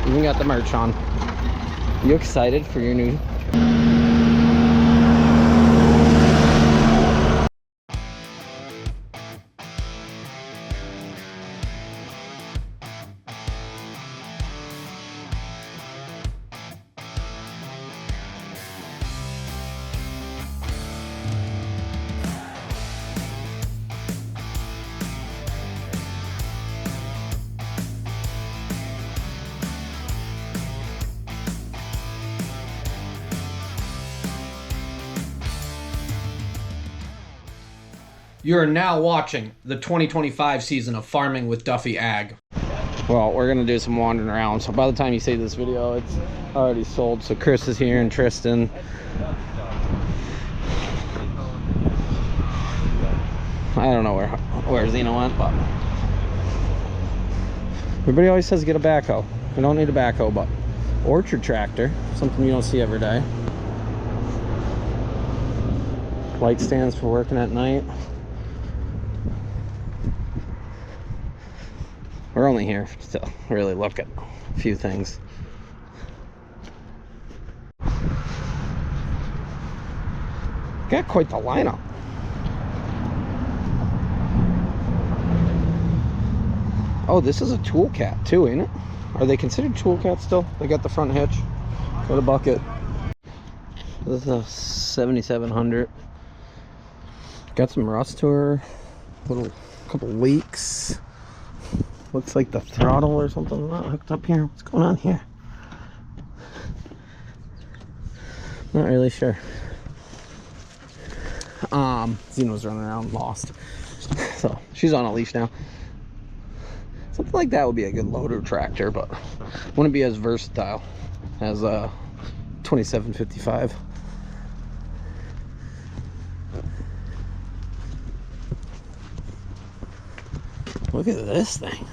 Even got the merch on. You excited for your new? You are now watching the 2025 season of Farming with Duffy Ag. Well, we're gonna do some wandering around. So by the time you see this video, it's already sold. So Chris is here and Tristan. I don't know where Zena went, but everybody always says get a backhoe. You don't need a backhoe, but orchard tractor, something you don't see every day. Light stands for working at night. We're only here to really look at a few things. Got quite the lineup. Oh, this is a tool cat too, ain't it? Are they considered tool cats still? They got the front hitch, got a bucket. This is a 7700. Got some rust to her, couple leaks. Looks like the throttle or something not hooked up here. What's going on here? Not really sure. Zena was running around lost. So she's on a leash now. Something like that would be a good loader tractor, but wouldn't be as versatile as a 2755. Look at this thing.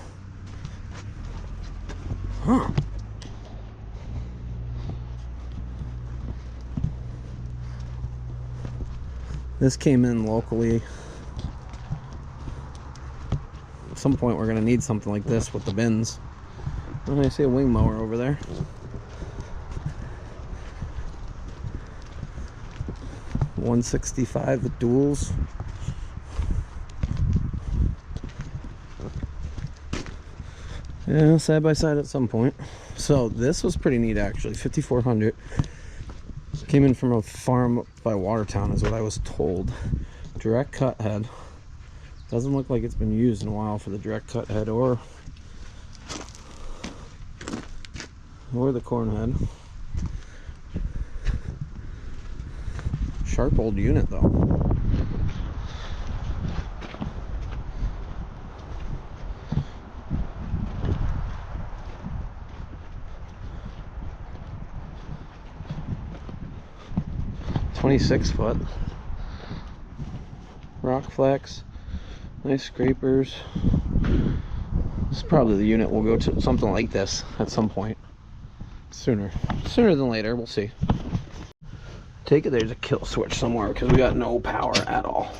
Huh. This came in locally. At some point we're gonna need something like this with the bins. And I see a wing mower over there. $165 with duals. Yeah, side by side at some point. So this was pretty neat actually. 5400. Came in from a farm by Watertown is what I was told. Direct cut head. Doesn't look like it's been used in a while for the direct cut head or the corn head. Sharp old unit though. .26 foot. Rock flex. Nice scrapers. This is probably the unit we'll go to, something like this at some point. Sooner than later, we'll see. Take it there's a kill switch somewhere because we got no power at all.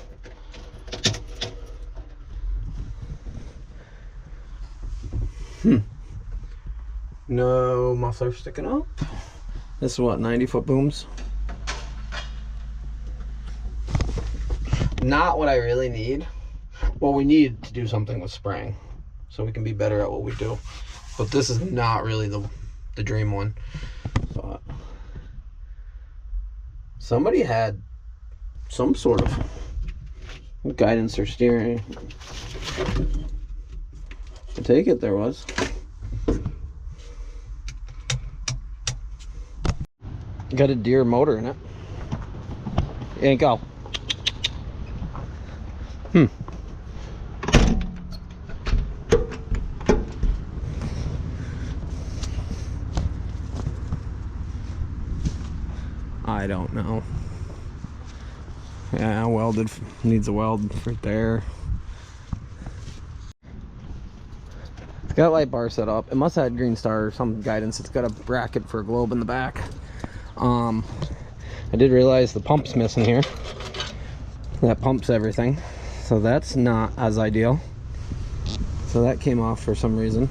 No muffler sticking up. This is what, 90-foot booms? Not what I really need. Well, we need to do something with spraying so we can be better at what we do. But this is not really the dream one. But somebody had some sort of guidance or steering. I take it there was. Got a Deere motor in it. Ain't go. I don't know. Yeah, welded. Needs a weld right there. It's got light bar set up. It must have had Green Star or some guidance. It's got a bracket for a globe in the back. I did realize the pump's missing here. That pumps everything, so that's not as ideal. So that came off for some reason.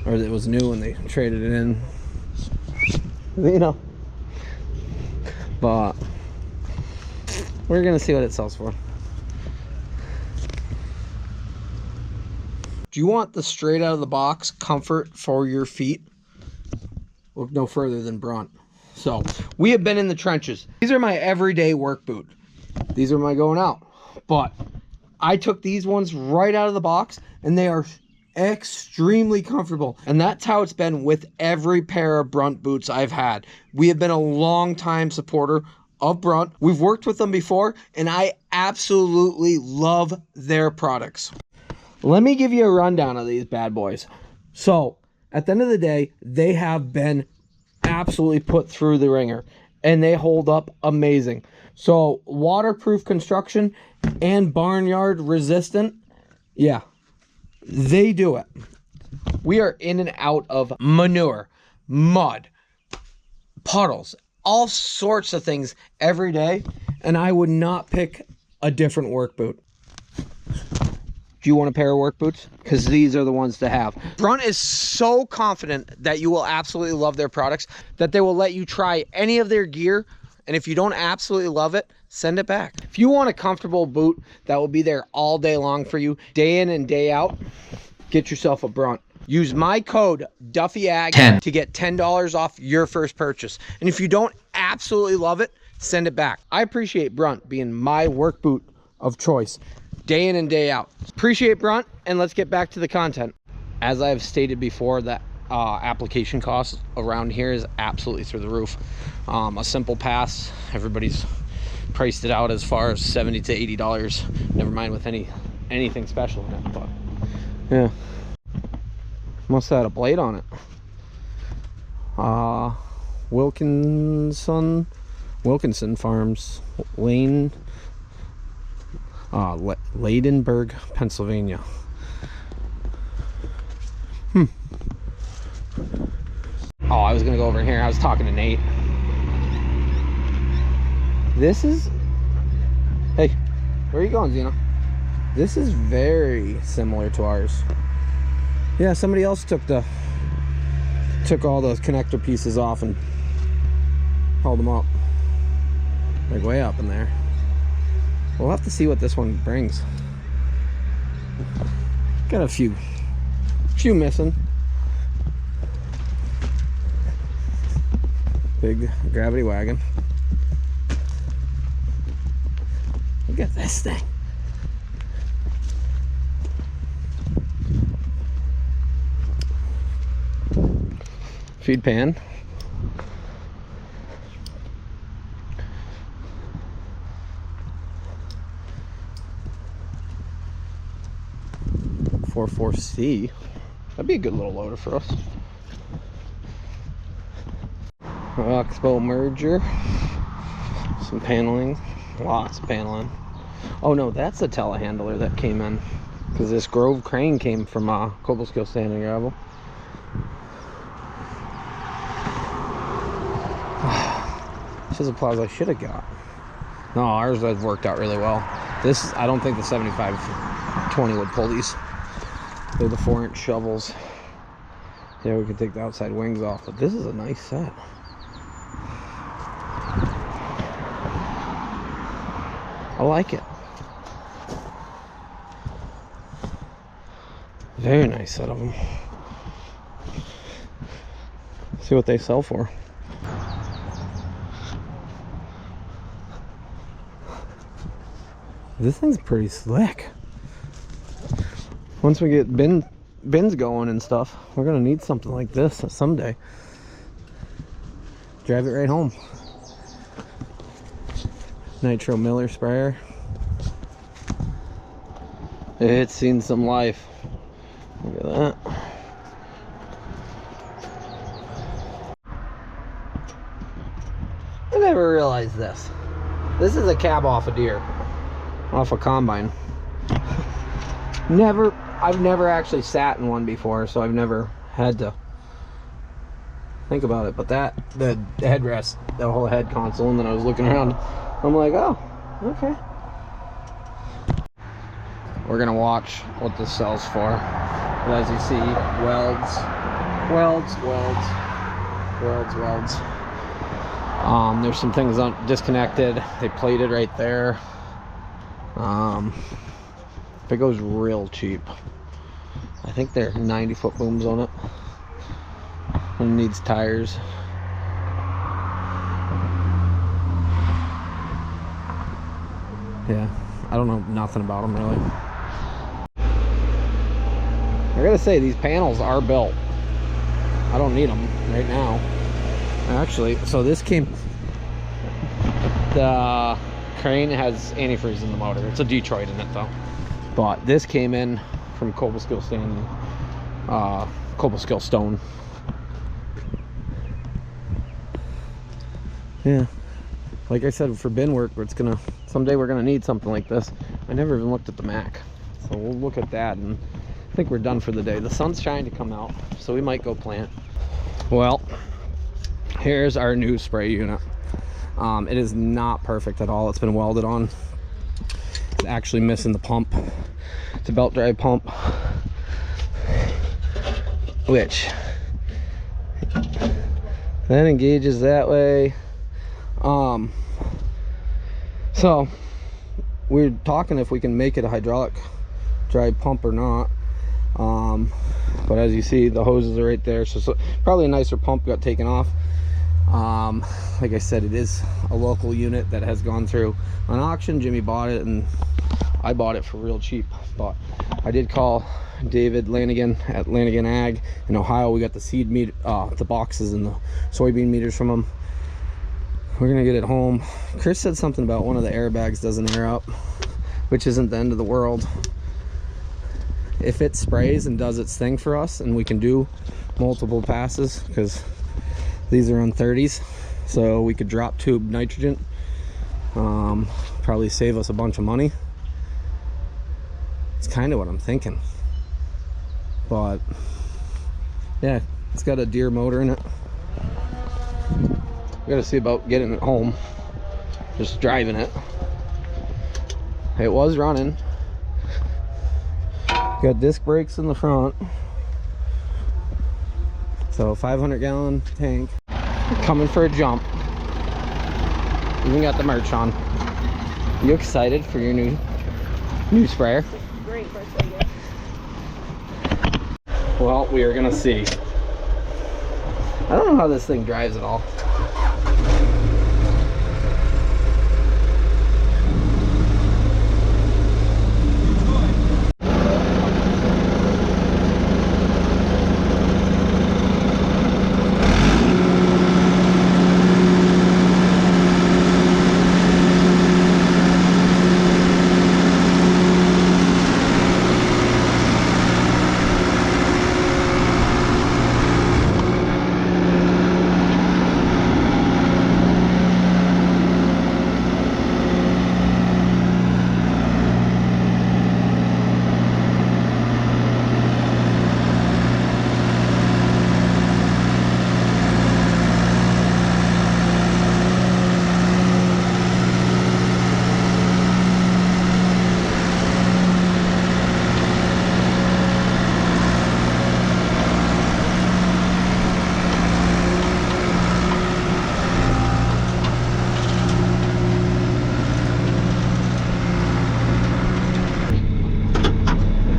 or it was new and they traded it in, you know. But we're gonna see what it sells for. Do you want the straight out of the box comfort for your feet? Look no further than Brunt. So we have been in the trenches. These are my everyday work boot. These are my going out. But I took these ones right out of the box and they are extremely comfortable. And that's how it's been with every pair of Brunt boots I've had. We have been a long time supporter of Brunt. We've worked with them before and I absolutely love their products. Let me give you a rundown of these bad boys. So at the end of the day, they have been absolutely put through the ringer and they hold up amazing. So waterproof construction and barnyard resistant, yeah, they do it. We are in and out of manure, mud, puddles, all sorts of things every day, and I would not pick a different work boot. Do you want a pair of work boots? Because these are the ones to have. Brunt is so confident that you will absolutely love their products that they will let you try any of their gear. And if you don't absolutely love it, send it back. If you want a comfortable boot that will be there all day long for you, day in and day out, get yourself a Brunt. Use my code DuffyAg to get $10 off your first purchase. And if you don't absolutely love it, send it back. I appreciate Brunt being my work boot of choice, day in and day out. Appreciate Brunt, and let's get back to the content. As I've stated before, that application cost around here is absolutely through the roof. A simple pass, everybody's priced it out as far as $70 to $80. Never mind with anything special in it, but yeah. Must have had a blade on it. Wilkinson Farms, Lane, Ladenburg, Pennsylvania. Oh, I was gonna go over here. I was talking to Nate. This is, hey, where are you going, Zena? This is very similar to ours. Yeah, somebody else took all those connector pieces off and held them up, like way up in there. We'll have to see what this one brings. Got a few missing. Big gravity wagon. Look at this thing. Feed pan. C. That'd be a good little loader for us. Oxbow merger. Some paneling. Lots of paneling. Oh no, that's a telehandler that came in. Because this Grove crane came from Cobleskill Sand and Gravel. This is a plows I should have got. No, ours has worked out really well. This, I don't think the 7520 would pull these. They're the 4-inch shovels. Yeah, we can take the outside wings off, but this is a nice set. I like it. Very nice set of them. See what they sell for. This thing's pretty slick. Once we get bins going and stuff, we're gonna need something like this someday. Drive it right home. Nitro Miller sprayer. It's seen some life. Look at that. I never realized this. This is a cab off a deer. Off a combine. I've never actually sat in one before, so I've never had to think about it. But the headrest, the whole head console, and then I was looking around, I'm like, oh, okay. We're gonna watch what this sells for. But as you see, welds, welds. There's some things disconnected. They plated right there. If it goes real cheap, I think they're 90-foot booms on it. It needs tires. Yeah, I don't know nothing about them really. I gotta say, these panels are built. I don't need them right now. Actually, so this came, the crane has antifreeze in the motor. It's a Detroit in it though. But this came in from Cobleskill Stone. Yeah, like I said, for bin work, someday we're gonna need something like this. I never even looked at the Mac, so we'll look at that, and I think we're done for the day. The sun's trying to come out, so we might go plant. Well, here's our new spray unit. It is not perfect at all. It's been welded on. It's actually missing the pump. It's a belt drive pump, which then engages that way. So we're talking if we can make it a hydraulic drive pump or not. But as you see, the hoses are right there, so probably a nicer pump got taken off. Like I said, it is a local unit that has gone through an auction. Jimmy bought it and I bought it for real cheap. But I did call David Lanigan at Lanigan Ag in Ohio. We got the seed meter, the boxes and the soybean meters from him. We're gonna get it home. Chris said something about one of the airbags doesn't air up, which isn't the end of the world. If it sprays and does its thing for us and we can do multiple passes, because these are on 30s, so we could drop tube nitrogen, probably save us a bunch of money. It's kind of what I'm thinking. But yeah, it's got a Deere motor in it. We gotta see about getting it home, just driving it. It was running. Got disc brakes in the front, so 500-gallon tank. Coming for a jump. Even got the merch on. You excited for your new sprayer? Great birthday gift. Well, we are gonna see. I don't know how this thing drives at all.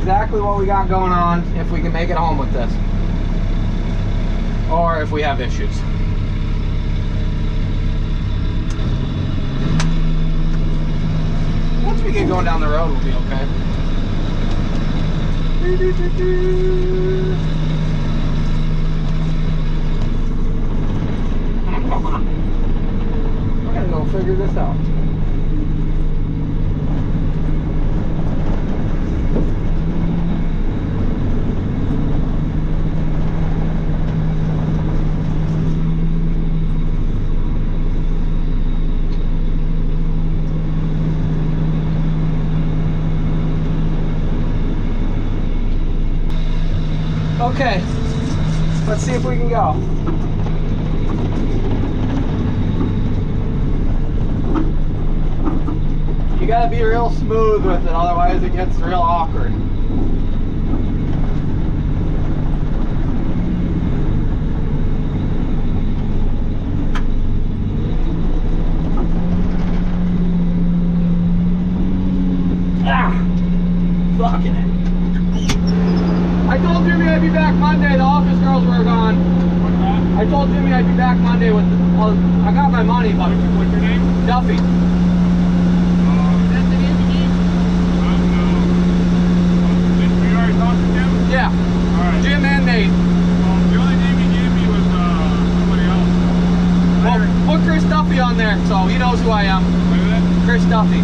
Exactly what we got going on if we can make it home with this, or if we have issues. Once we get going down the road, we'll be okay. We're gonna go figure this out. Okay, let's see if we can go. You gotta be real smooth with it, otherwise it gets real awkward. office girls were gone. What's that? I told Jimmy I'd be back Monday with. Well, I got my money, but What's your name? Duffy. Is that the name you gave? No. Did we already talk to Jim? Yeah, Alright. Jim and Nate. Well, the only name he gave me was somebody else. Well, put Chris Duffy on there, so he knows who I am. What is that? Chris Duffy.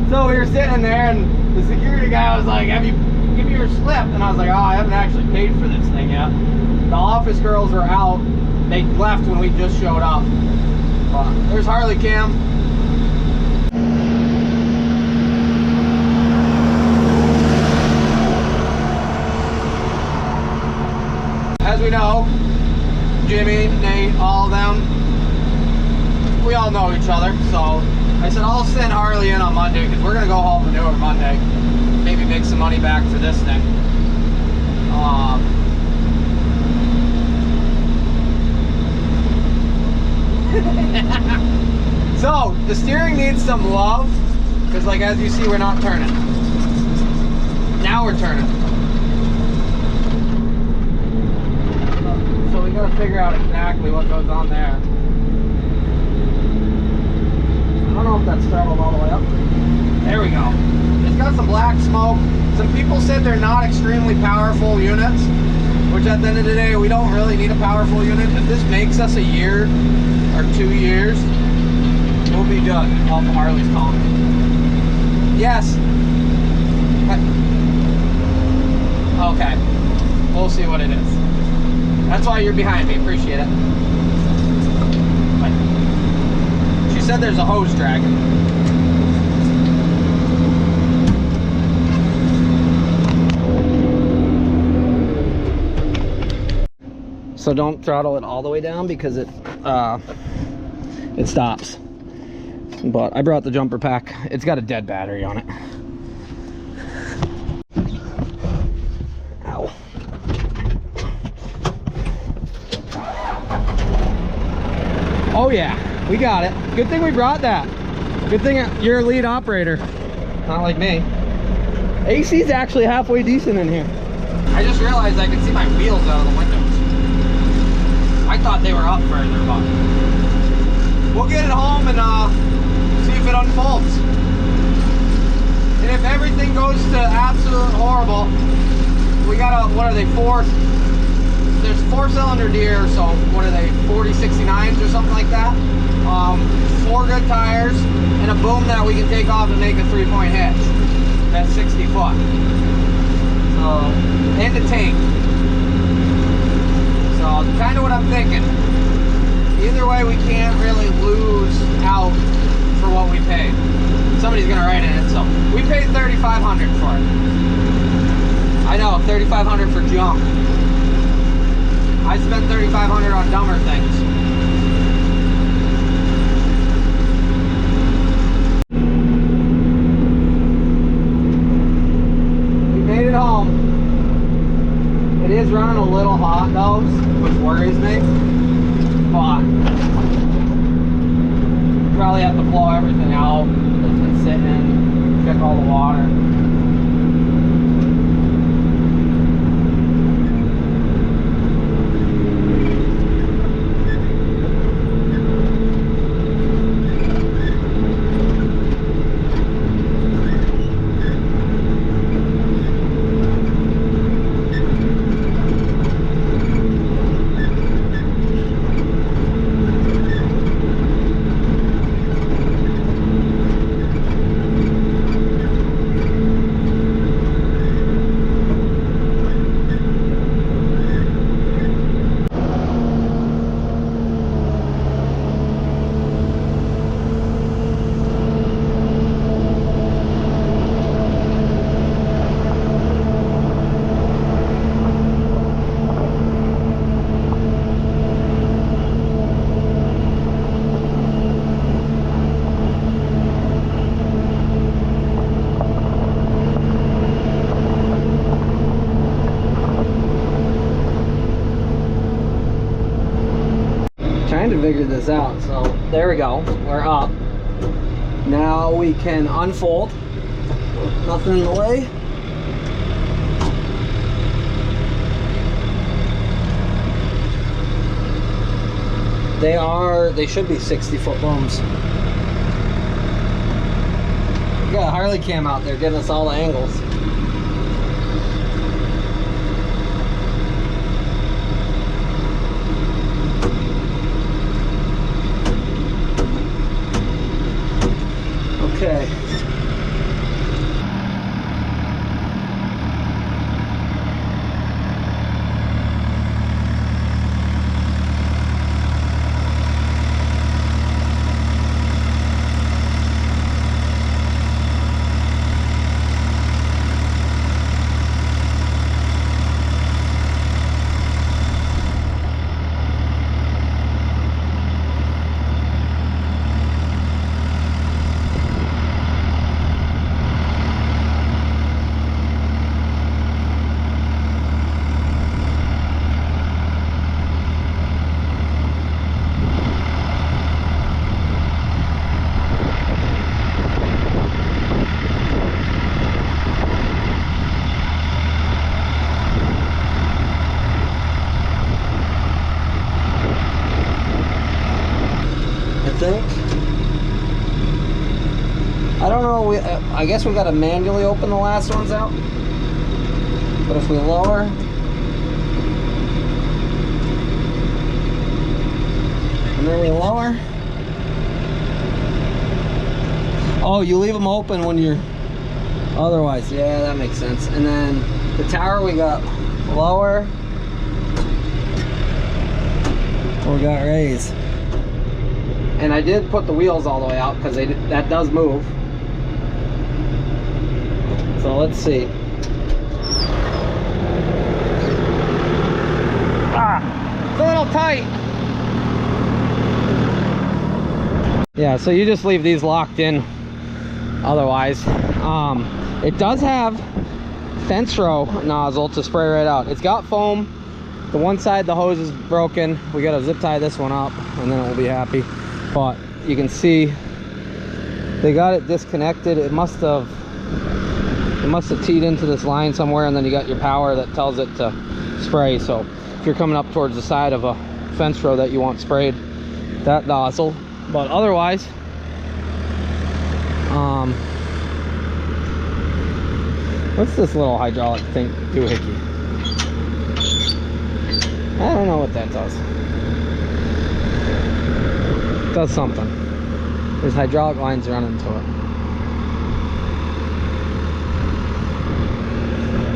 So we were sitting there and the security guy was like, give me your slip. And I was like, oh, I haven't actually paid for this thing yet. The office girls were out. They left when we just showed up. There's Harley Cam. As we know, Jimmy, Nate, all of them, we all know each other, so I said I'll send Harley in on Monday because we're gonna go home and do it Monday. Maybe make some money back for this thing. So the steering needs some love because, like, as you see, we're not turning. Now we're turning. So we gotta figure out exactly what goes on there. I don't know if that's throttled all the way up. There we go. It's got some black smoke. Some people said they're not extremely powerful units, which at the end of the day, we don't really need a powerful unit. If this makes us a year or 2 years, we'll be done. Oh, Harley's calling me. Yes. Okay. We'll see what it is. That's why you're behind me. Appreciate it. She said there's a hose dragging. So don't throttle it all the way down because it stops. But I brought the jumper pack. It's got a dead battery on it. Ow. Oh yeah, we got it. Good thing we brought that. Good thing you're a lead operator, not like me. AC's actually halfway decent in here. I just realized I could see my wheels out of the windows. I thought they were up further, but we'll get it home and see if it unfolds. And if everything goes to absolute horrible, we got a, what are they, there's 4-cylinder Deere, so what are they, 4069s or something like that. 4 good tires and a boom that we can take off and make a 3-point hitch. That's 60 foot. So, and a tank. So, kind of what I'm thinking. Either way, we can't really lose out for what we paid. Somebody's gonna write in it, so we paid $3,500 for it. I know, $3,500 for junk. I spent $3,500 on dumber things. We made it home. It is running a little hot though, which worries me. But probably have to blow everything out that's been sitting, check all the water. figured this out. So there we go, we're up. Now we can unfold. Nothing in the way. They should be 60-foot booms. We got a Harley cam out there getting us all the angles. Okay. I don't know, I guess we got to manually open the last ones out. But if we lower, and then we lower. Oh, you leave them open when you're otherwise. Yeah, that makes sense. And then the tower we got lower, we got raise. And I did put the wheels all the way out because that does move. So let's see. It's a little tight. Yeah, so you just leave these locked in otherwise. It does have fence row nozzle to spray right out. It's got foam. The one side the hose is broken. We gotta zip tie this one up and then it will be happy. But you can see they got it disconnected. It must have teed into this line somewhere, and then you got your power that tells it to spray. So if you're coming up towards the side of a fence row that you want sprayed, that nozzle. But otherwise, what's this little hydraulic thing doohickey? I don't know what that does. It does something. There's hydraulic lines running to it.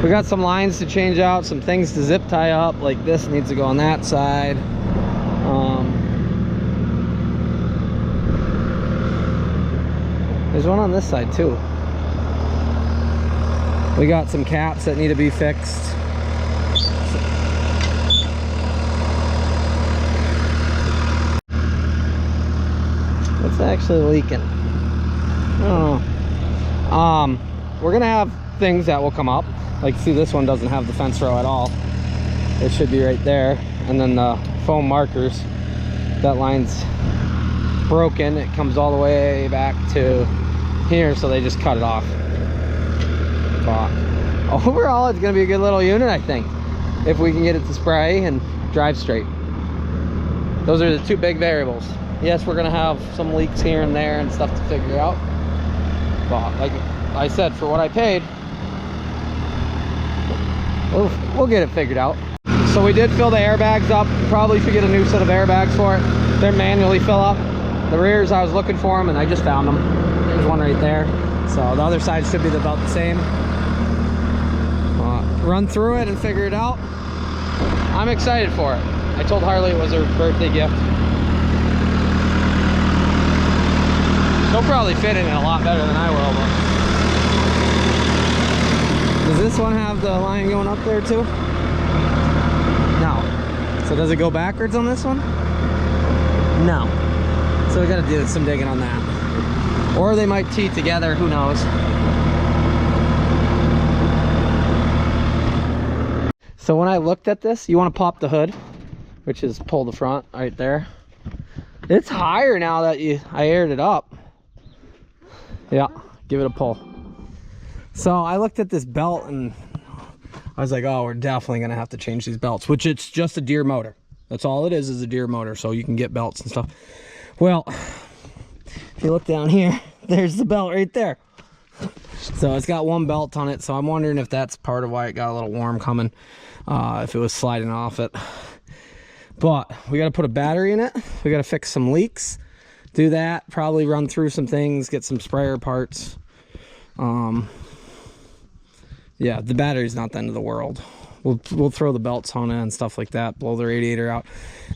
We got some lines to change out, some things to zip tie up, like this needs to go on that side. There's one on this side too. We got some caps that need to be fixed. What's actually leaking? I don't know. We're gonna have things that will come up. Like, see, this one doesn't have the fence row at all. It should be right there. And then the foam markers, that line's broken. It comes all the way back to here, so they just cut it off. But overall, it's gonna be a good little unit, I think, if we can get it to spray and drive straight. Those are the two big variables. Yes, we're gonna have some leaks here and there and stuff to figure out. But like I said, for what I paid, we'll get it figured out. So we did fill the airbags up. Probably should get a new set of airbags for it. They're manually fill up. The rears, I was looking for them and I just found them. There's one right there. So the other side should be about the same. Run through it and figure it out. I'm excited for it. I told Harley it was her birthday gift. She'll probably fit in it a lot better than I will, but... Does this one have the line going up there too? No. So does it go backwards on this one? No. So we gotta do some digging on that. Or they might tee together, who knows. So when I looked at this, you want to pop the hood, which is pull the front right there. It's higher now that I aired it up. Yeah, give it a pull. So I looked at this belt and I was like, oh, we're definitely gonna have to change these belts, which it's just a Deere motor. That's all it is a Deere motor, so you can get belts and stuff. Well, if you look down here, there's the belt right there. So it's got one belt on it, so I'm wondering if that's part of why it got a little warm coming, if it was sliding off it. But we got to put a battery in it. We got to fix some leaks, do that, probably run through some things, get some sprayer parts. Yeah, the battery's not the end of the world. We'll throw the belts on it and stuff like that, blow the radiator out,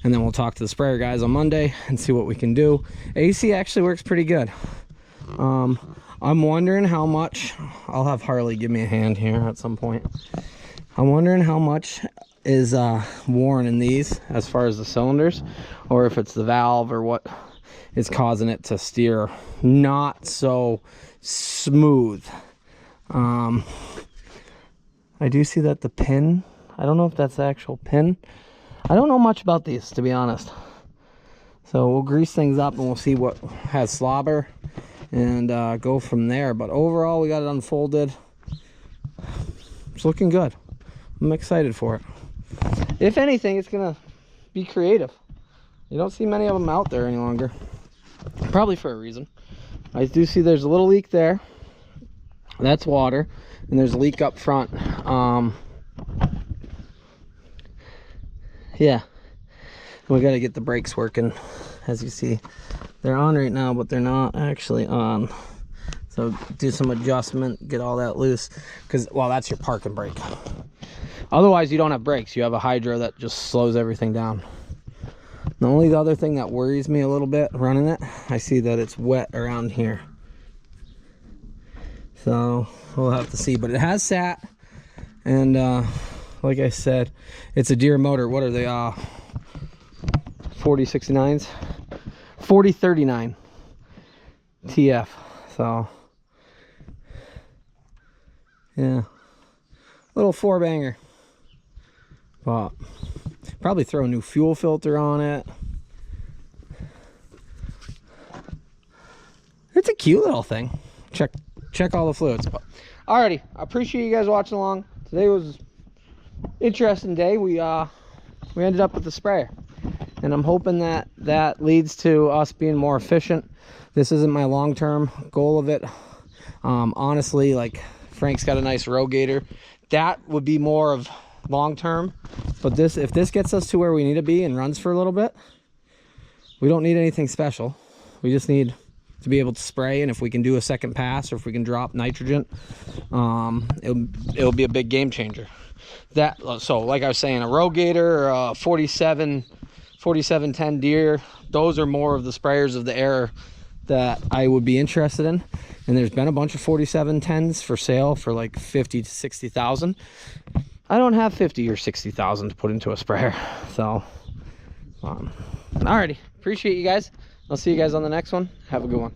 and then we'll talk to the sprayer guys on Monday and see what we can do. AC actually works pretty good. I'm wondering how much, I'll have Harley give me a hand here at some point. I'm wondering how much is worn in these as far as the cylinders, or if it's the valve or what is causing it to steer not so smooth. I do see that the pin, I don't know if that's the actual pin. I don't know much about these, to be honest. So we'll grease things up and we'll see what has slobber and go from there. But overall, we got it unfolded. It's looking good. I'm excited for it. If anything, it's gonna be creative. You don't see many of them out there any longer. Probably for a reason. I do see there's a little leak there. That's water. And there's a leak up front. Yeah. We got to get the brakes working. As you see, they're on right now, but they're not actually on. So do some adjustment, get all that loose. Because, well, that's your parking brake. Otherwise, you don't have brakes. You have a hydro that just slows everything down. The only other thing that worries me a little bit running it, I see that it's wet around here. So we'll have to see, but it has sat, and like I said, it's a Deere motor. What are they? 4069s, 4039 TF. So yeah, little 4-banger, but probably throw a new fuel filter on it. It's a cute little thing. Check all the fluids. But alrighty, I appreciate you guys watching along. Today was an interesting day. We ended up with the sprayer, and I'm hoping that that leads to us being more efficient. This isn't my long-term goal of it. Honestly, like, Frank's got a nice rogator. That would be more of long-term. But if this gets us to where we need to be and runs for a little bit, we don't need anything special. We just need to be able to spray, and if we can do a second pass, or if we can drop nitrogen, it'll be a big game changer. So like I was saying, a rogator or a 4710 Deere, those are more of the sprayers of the era that I would be interested in. And there's been a bunch of 4710s for sale for like 50 to 60,000. I don't have 50 or 60,000 to put into a sprayer. So alrighty, appreciate you guys. I'll see you guys on the next one. Have a good one.